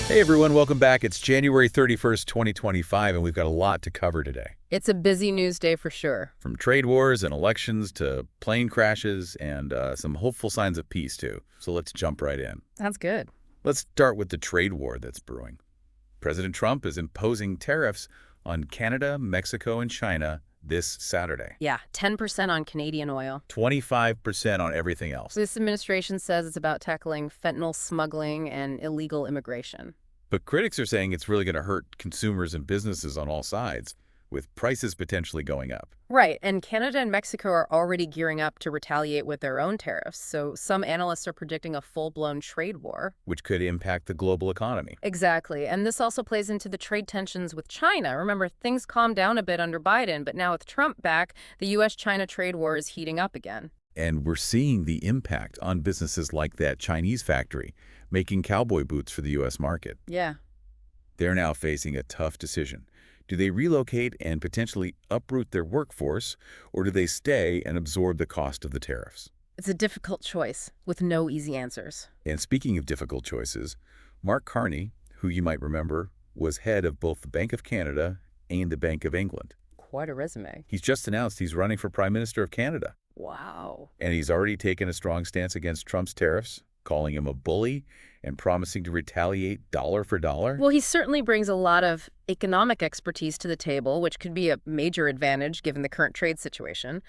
Hey everyone, welcome back. It's January 31st, 2025, and we've got a lot to cover today. It's a busy news day for sure. From trade wars and elections to plane crashes and some hopeful signs of peace, too. So let's jump right in. Sounds good. Let's start with the trade war that's brewing. President Trump is imposing tariffs on Canada, Mexico, and China this Saturday. Yeah, 10% on Canadian oil. 25% on everything else. This administration says it's about tackling fentanyl smuggling and illegal immigration. But critics are saying it's really going to hurt consumers and businesses on all sides, with prices potentially going up. Right, and Canada and Mexico are already gearing up to retaliate with their own tariffs, so some analysts are predicting a full-blown trade war. Which could impact the global economy. Exactly, and this also plays into the trade tensions with China. Remember, things calmed down a bit under Biden, but now with Trump back, the U.S.-China trade war is heating up again. And we're seeing the impact on businesses like that Chinese factory making cowboy boots for the U.S. market. Yeah. They're now facing a tough decision. Do they relocate and potentially uproot their workforce, or do they stay and absorb the cost of the tariffs? It's a difficult choice with no easy answers. And speaking of difficult choices, Mark Carney, who you might remember, was head of both the Bank of Canada and the Bank of England. Quite a resume. He's just announced he's running for Prime Minister of Canada. Wow. And he's already taken a strong stance against Trump's tariffs, calling him a bully and promising to retaliate dollar for dollar. Well, he certainly brings a lot of economic expertise to the table, which could be a major advantage given the current trade situation.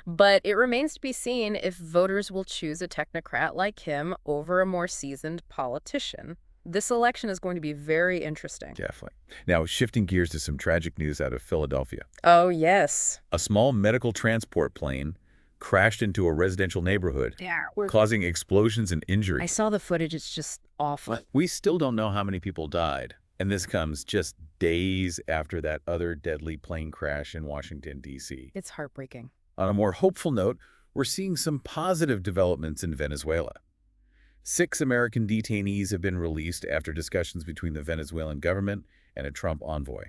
But it remains to be seen if voters will choose a technocrat like him over a more seasoned politician. This election is going to be very interesting. Definitely. Now, shifting gears to some tragic news out of Philadelphia. Oh, yes. A small medical transport plane crashed into a residential neighborhood, causing explosions and injury. I saw the footage. It's just awful. We still don't know how many people died, and this comes just days after that other deadly plane crash in Washington, D.C. It's heartbreaking. On a more hopeful note, we're seeing some positive developments in Venezuela. 6 American detainees have been released after discussions between the Venezuelan government and a Trump envoy.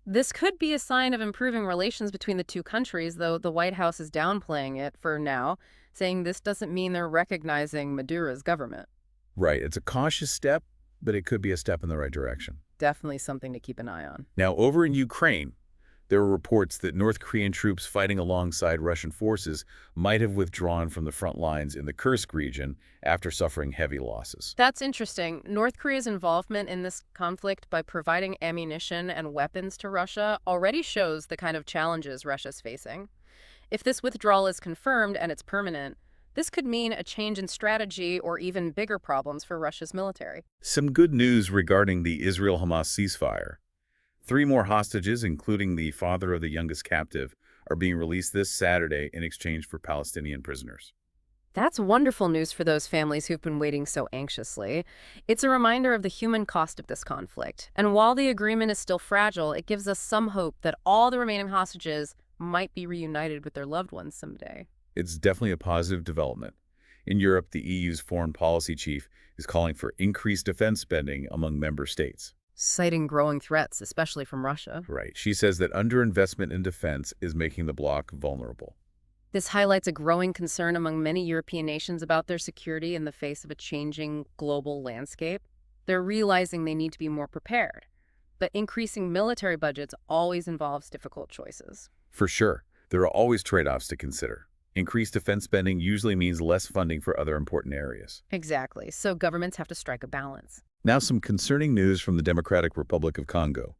This could be a sign of improving relations between the two countries, though the White House is downplaying it for now, saying this doesn't mean they're recognizing Maduro's government. Right. It's a cautious step, but it could be a step in the right direction. Definitely something to keep an eye on. Now, over in Ukraine, there are reports that North Korean troops fighting alongside Russian forces might have withdrawn from the front lines in the Kursk region after suffering heavy losses. That's interesting. North Korea's involvement in this conflict by providing ammunition and weapons to Russia already shows the kind of challenges Russia's facing. If this withdrawal is confirmed and it's permanent, this could mean a change in strategy or even bigger problems for Russia's military. Some good news regarding the Israel-Hamas ceasefire. 3 more hostages, including the father of the youngest captive, are being released this Saturday in exchange for Palestinian prisoners. That's wonderful news for those families who've been waiting so anxiously. It's a reminder of the human cost of this conflict. And while the agreement is still fragile, it gives us some hope that all the remaining hostages might be reunited with their loved ones someday. It's definitely a positive development. In Europe, the EU's foreign policy chief is calling for increased defense spending among member states. Citing growing threats, especially from Russia. Right. She says that underinvestment in defense is making the bloc vulnerable. This highlights a growing concern among many European nations about their security in the face of a changing global landscape. They're realizing they need to be more prepared. But increasing military budgets always involves difficult choices. For sure. There are always trade-offs to consider. Increased defense spending usually means less funding for other important areas. Exactly. So governments have to strike a balance. Now some concerning news from the Democratic Republic of Congo.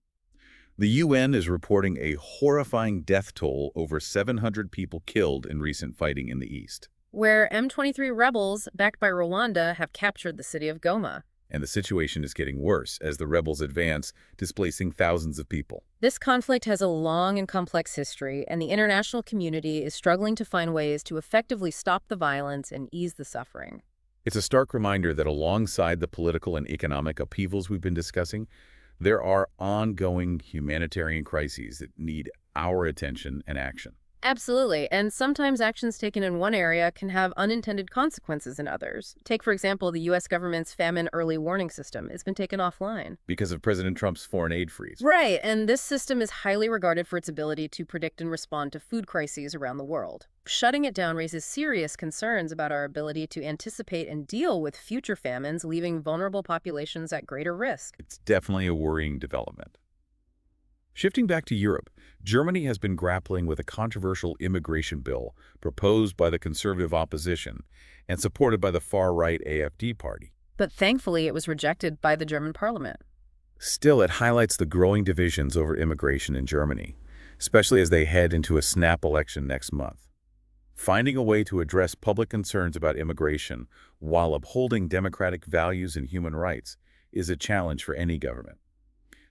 The UN is reporting a horrifying death toll, over 700 people killed in recent fighting in the east. Where M23 rebels, backed by Rwanda, have captured the city of Goma. And the situation is getting worse as the rebels advance, displacing thousands of people. This conflict has a long and complex history, and the international community is struggling to find ways to effectively stop the violence and ease the suffering. It's a stark reminder that alongside the political and economic upheavals we've been discussing, there are ongoing humanitarian crises that need our attention and action. Absolutely, and sometimes actions taken in one area can have unintended consequences in others. Take, for example, the U.S. government's famine early warning system. It's been taken offline. Because of President Trump's foreign aid freeze. Right, and this system is highly regarded for its ability to predict and respond to food crises around the world. Shutting it down raises serious concerns about our ability to anticipate and deal with future famines, leaving vulnerable populations at greater risk. It's definitely a worrying development. Shifting back to Europe, Germany has been grappling with a controversial immigration bill proposed by the conservative opposition and supported by the far-right AfD party. But thankfully, it was rejected by the German parliament. Still, it highlights the growing divisions over immigration in Germany, especially as they head into a snap election next month. Finding a way to address public concerns about immigration while upholding democratic values and human rights is a challenge for any government.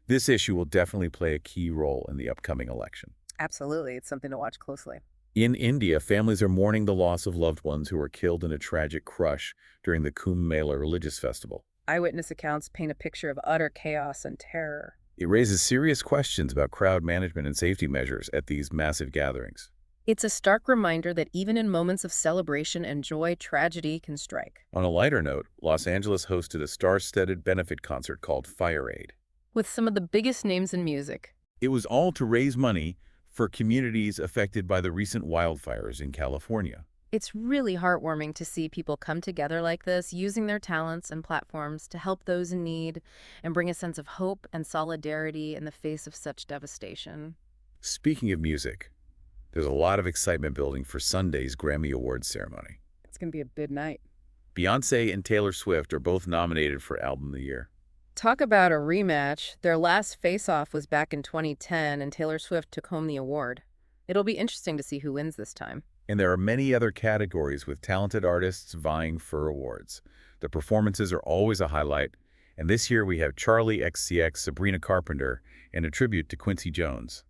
This issue will definitely play a key role in the upcoming election. Absolutely, it's something to watch closely. In India, families are mourning the loss of loved ones who were killed in a tragic crush during the Kumbh Mela religious festival. Eyewitness accounts paint a picture of utter chaos and terror. It raises serious questions about crowd management and safety measures at these massive gatherings. It's a stark reminder that even in moments of celebration and joy, tragedy can strike. On a lighter note, Los Angeles hosted a star-studded benefit concert called Fire Aid. With some of the biggest names in music. It was all to raise money for communities affected by the recent wildfires in California. It's really heartwarming to see people come together like this, using their talents and platforms to help those in need and bring a sense of hope and solidarity in the face of such devastation. Speaking of music, there's a lot of excitement building for Sunday's Grammy Awards ceremony. It's going to be a big night. Beyoncé and Taylor Swift are both nominated for Album of the Year. Talk about a rematch. Their last face-off was back in 2010, and Taylor Swift took home the award. It'll be interesting to see who wins this time. And there are many other categories with talented artists vying for awards. The performances are always a highlight, and this year we have Charlie XCX, Sabrina Carpenter, and a tribute to Quincy Jones.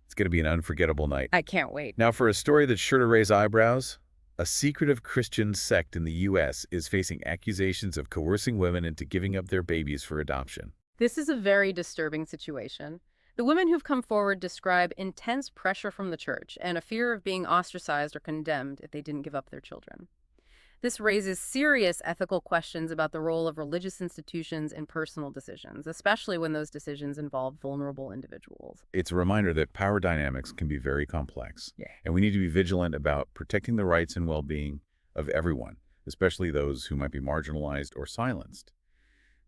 It's going to be an unforgettable night. I can't wait. Now for a story that's sure to raise eyebrows. A secretive Christian sect in the U.S. is facing accusations of coercing women into giving up their babies for adoption. This is a very disturbing situation. The women who've come forward describe intense pressure from the church and a fear of being ostracized or condemned if they didn't give up their children. This raises serious ethical questions about the role of religious institutions in personal decisions, especially when those decisions involve vulnerable individuals. It's a reminder that power dynamics can be very complex, and we need to be vigilant about protecting the rights and well-being of everyone, especially those who might be marginalized or silenced.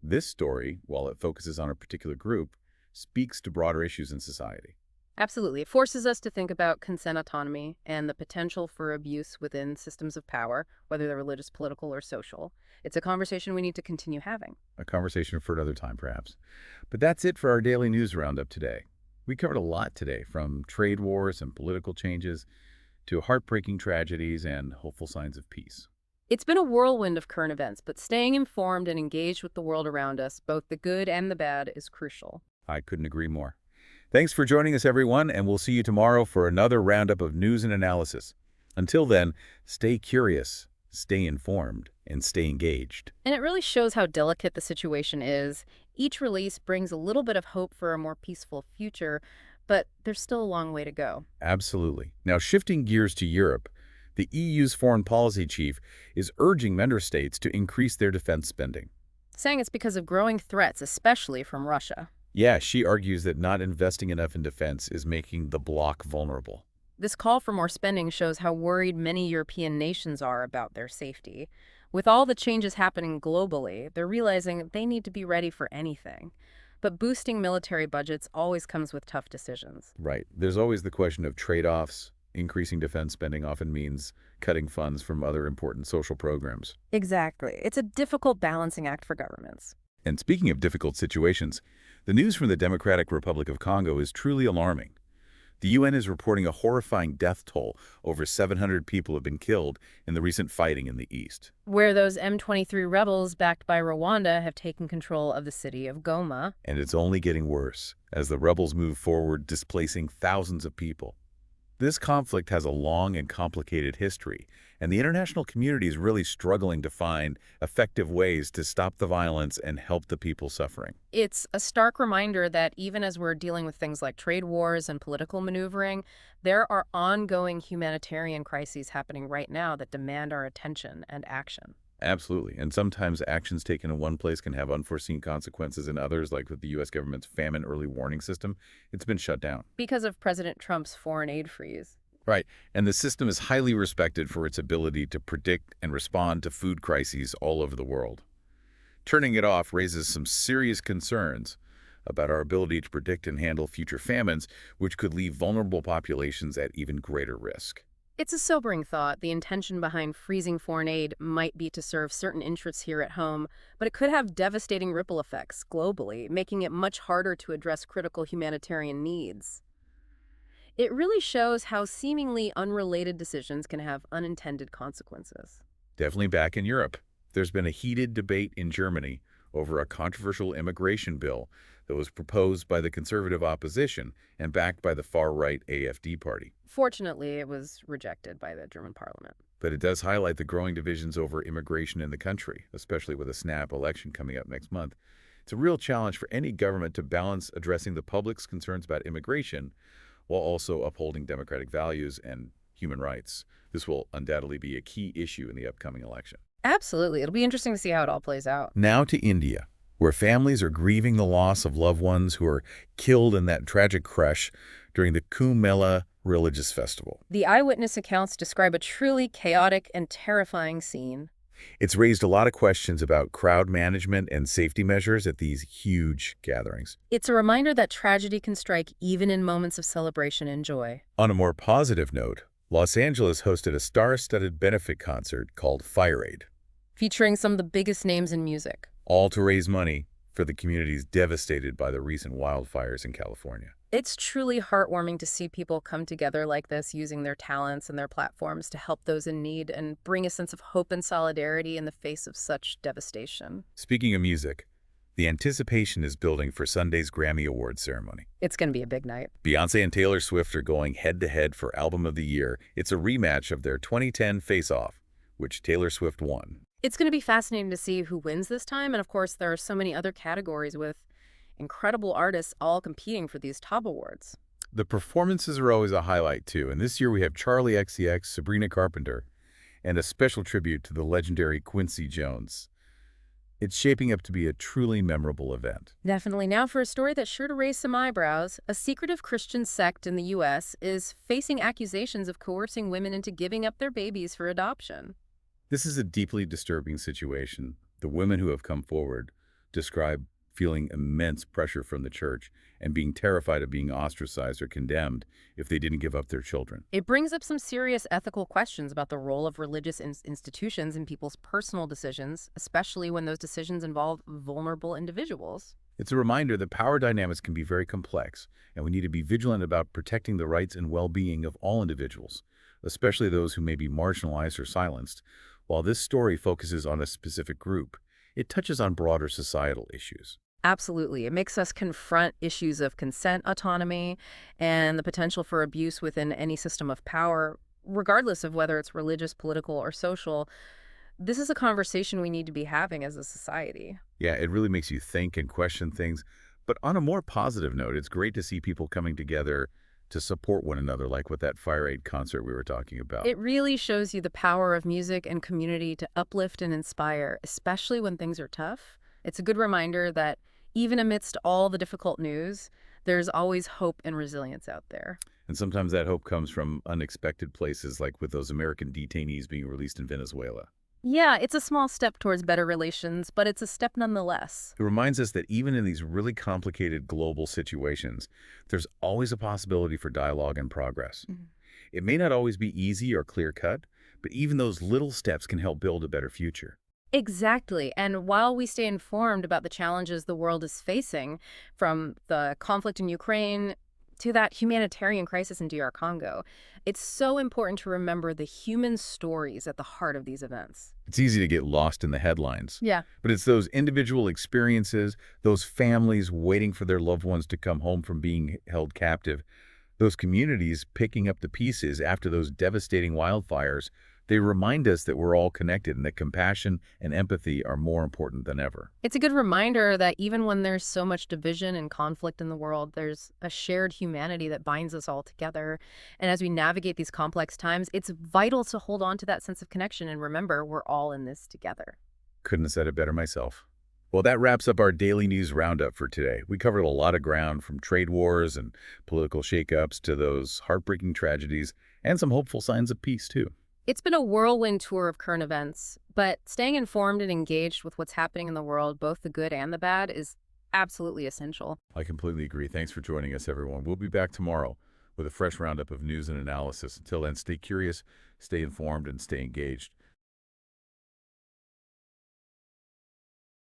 This story, while it focuses on a particular group, speaks to broader issues in society. Absolutely. It forces us to think about consent autonomy and the potential for abuse within systems of power, whether they're religious, political, or social. It's a conversation we need to continue having. A conversation for another time, perhaps. But that's it for our daily news roundup today. We covered a lot today, from trade wars and political changes to heartbreaking tragedies and hopeful signs of peace. It's been a whirlwind of current events, but staying informed and engaged with the world around us, both the good and the bad, is crucial. I couldn't agree more. Thanks for joining us, everyone, and we'll see you tomorrow for another roundup of news and analysis. Until then, stay curious, stay informed, and stay engaged. And it really shows how delicate the situation is. Each release brings a little bit of hope for a more peaceful future, but there's still a long way to go. Absolutely. Now, shifting gears to Europe, the EU's foreign policy chief is urging member states to increase their defense spending. Saying it's because of growing threats, especially from Russia. Yeah, she argues that not investing enough in defense is making the bloc vulnerable. This call for more spending shows how worried many European nations are about their safety. With all the changes happening globally, they're realizing they need to be ready for anything. But boosting military budgets always comes with tough decisions. Right. There's always the question of trade-offs. Increasing defense spending often means cutting funds from other important social programs. Exactly. It's a difficult balancing act for governments. And speaking of difficult situations, the news from the Democratic Republic of Congo is truly alarming. The UN is reporting a horrifying death toll. Over 700 people have been killed in the recent fighting in the east, where those M23 rebels backed by Rwanda have taken control of the city of Goma. And it's only getting worse as the rebels move forward, displacing thousands of people. This conflict has a long and complicated history, and the international community is really struggling to find effective ways to stop the violence and help the people suffering. It's a stark reminder that even as we're dealing with things like trade wars and political maneuvering, there are ongoing humanitarian crises happening right now that demand our attention and action. Absolutely. And sometimes actions taken in one place can have unforeseen consequences in others, like with the U.S. government's famine early warning system. It's been shut down. Because of President Trump's foreign aid freeze. Right. And the system is highly respected for its ability to predict and respond to food crises all over the world. Turning it off raises some serious concerns about our ability to predict and handle future famines, which could leave vulnerable populations at even greater risk. It's a sobering thought. The intention behind freezing foreign aid might be to serve certain interests here at home, but it could have devastating ripple effects globally, making it much harder to address critical humanitarian needs. It really shows how seemingly unrelated decisions can have unintended consequences. Definitely back in Europe, there's been a heated debate in Germany over a controversial immigration bill that was proposed by the conservative opposition and backed by the far-right AfD party. Fortunately, it was rejected by the German parliament. But it does highlight the growing divisions over immigration in the country, especially with a snap election coming up next month. It's a real challenge for any government to balance addressing the public's concerns about immigration while also upholding democratic values and human rights. This will undoubtedly be a key issue in the upcoming election. Absolutely. It'll be interesting to see how it all plays out. Now to India, where families are grieving the loss of loved ones who are killed in that tragic crash during the Kumbh Mela religious festival. The eyewitness accounts describe a truly chaotic and terrifying scene. It's raised a lot of questions about crowd management and safety measures at these huge gatherings. It's a reminder that tragedy can strike even in moments of celebration and joy. On a more positive note, Los Angeles hosted a star-studded benefit concert called Fire Aid, Featuring some of the biggest names in music. all to raise money for the communities devastated by the recent wildfires in California. It's truly heartwarming to see people come together like this, using their talents and their platforms to help those in need and bring a sense of hope and solidarity in the face of such devastation. Speaking of music, the anticipation is building for Sunday's Grammy Awards ceremony. It's going to be a big night. Beyoncé and Taylor Swift are going head-to-head for Album of the Year. It's a rematch of their 2010 Face-Off, which Taylor Swift won. It's going to be fascinating to see who wins this time, and of course there are so many other categories with incredible artists all competing for these top awards. The performances are always a highlight, too, and this year we have Charlie XCX, Sabrina Carpenter, and a special tribute to the legendary Quincy Jones. It's shaping up to be a truly memorable event. Definitely. Now for a story that's sure to raise some eyebrows. A secretive Christian sect in the U.S. is facing accusations of coercing women into giving up their babies for adoption. This is a deeply disturbing situation. The women who have come forward describe feeling immense pressure from the church and being terrified of being ostracized or condemned if they didn't give up their children. It brings up some serious ethical questions about the role of religious institutions in people's personal decisions, especially when those decisions involve vulnerable individuals. It's a reminder that power dynamics can be very complex, and we need to be vigilant about protecting the rights and well-being of all individuals, especially those who may be marginalized or silenced. While this story focuses on a specific group, it touches on broader societal issues. Absolutely. It makes us confront issues of consent autonomy and the potential for abuse within any system of power, regardless of whether it's religious, political, or social. This is a conversation we need to be having as a society. Yeah, it really makes you think and question things. But on a more positive note, it's great to see people coming together to support one another, like with that Fire Aid concert we were talking about. It really shows you the power of music and community to uplift and inspire, especially when things are tough. It's a good reminder that even amidst all the difficult news, there's always hope and resilience out there. And sometimes that hope comes from unexpected places, like with those American detainees being released in Venezuela. Yeah, it's a small step towards better relations, but it's a step nonetheless. It reminds us that even in these really complicated global situations, there's always a possibility for dialogue and progress. It may not always be easy or clear-cut, but even those little steps can help build a better future. Exactly. And while we stay informed about the challenges the world is facing, from the conflict in Ukraine to that humanitarian crisis in DR Congo, it's so important to remember the human stories at the heart of these events. It's easy to get lost in the headlines. Yeah. But it's those individual experiences, those families waiting for their loved ones to come home from being held captive. Those communities picking up the pieces after those devastating wildfires, they remind us that we're all connected and that compassion and empathy are more important than ever. It's a good reminder that even when there's so much division and conflict in the world, there's a shared humanity that binds us all together. And as we navigate these complex times, it's vital to hold on to that sense of connection and remember we're all in this together. Couldn't have said it better myself. Well, that wraps up our daily news roundup for today. We covered a lot of ground, from trade wars and political shakeups to those heartbreaking tragedies and some hopeful signs of peace, too. It's been a whirlwind tour of current events, but staying informed and engaged with what's happening in the world, both the good and the bad, is absolutely essential. I completely agree. Thanks for joining us, everyone. We'll be back tomorrow with a fresh roundup of news and analysis. Until then, stay curious, stay informed, and stay engaged.